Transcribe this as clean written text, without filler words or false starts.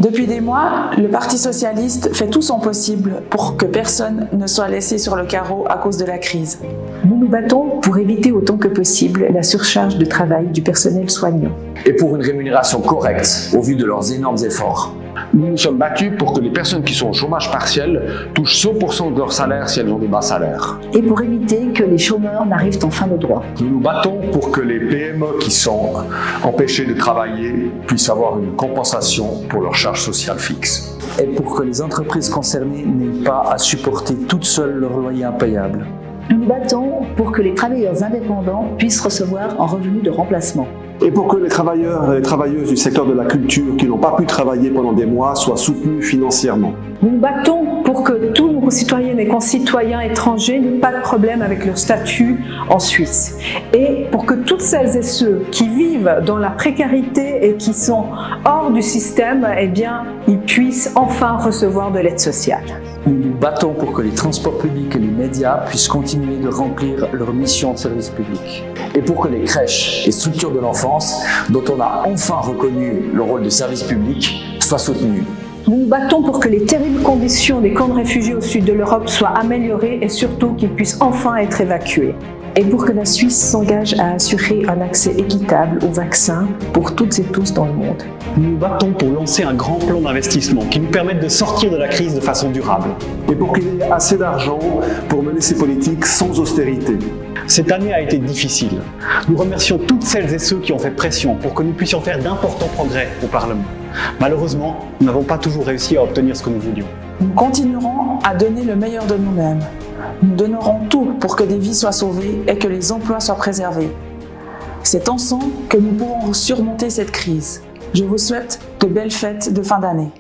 Depuis des mois, le Parti socialiste fait tout son possible pour que personne ne soit laissé sur le carreau à cause de la crise. Nous nous battons pour éviter autant que possible la surcharge de travail du personnel soignant. Et pour une rémunération correcte au vu de leurs énormes efforts. Nous nous sommes battus pour que les personnes qui sont au chômage partiel touchent 100% de leur salaire si elles ont des bas salaires. Et pour éviter que les chômeurs n'arrivent en fin de droit. Nous nous battons pour que les PME qui sont empêchées de travailler puissent avoir une compensation pour leurs charges sociales fixes. Et pour que les entreprises concernées n'aient pas à supporter toutes seules leur loyer impayable. Nous nous battons pour que les travailleurs indépendants puissent recevoir un revenu de remplacement. Et pour que les travailleurs et les travailleuses du secteur de la culture qui n'ont pas pu travailler pendant des mois soient soutenus financièrement. Nous nous battons pour que tous nos concitoyennes et concitoyens étrangers n'aient pas de problème avec leur statut en Suisse. Et pour que toutes celles et ceux qui vivent dans la précarité et qui sont hors du système, eh bien, ils puissent enfin recevoir de l'aide sociale. Nous nous battons pour que les transports publics et les médias puissent continuer de remplir leur mission de service public. Et pour que les crèches et structures de l'enfance, dont on a enfin reconnu le rôle de service public, soient soutenues. Nous nous battons pour que les terribles conditions des camps de réfugiés au sud de l'Europe soient améliorées et surtout qu'ils puissent enfin être évacués. Et pour que la Suisse s'engage à assurer un accès équitable aux vaccins pour toutes et tous dans le monde. Nous nous battons pour lancer un grand plan d'investissement qui nous permette de sortir de la crise de façon durable. Et pour qu'il y ait assez d'argent pour mener ces politiques sans austérité. Cette année a été difficile. Nous remercions toutes celles et ceux qui ont fait pression pour que nous puissions faire d'importants progrès au Parlement. Malheureusement, nous n'avons pas toujours réussi à obtenir ce que nous voulions. Nous continuerons à donner le meilleur de nous-mêmes. Nous donnerons tout pour que des vies soient sauvées et que les emplois soient préservés. C'est ensemble que nous pourrons surmonter cette crise. Je vous souhaite de belles fêtes de fin d'année.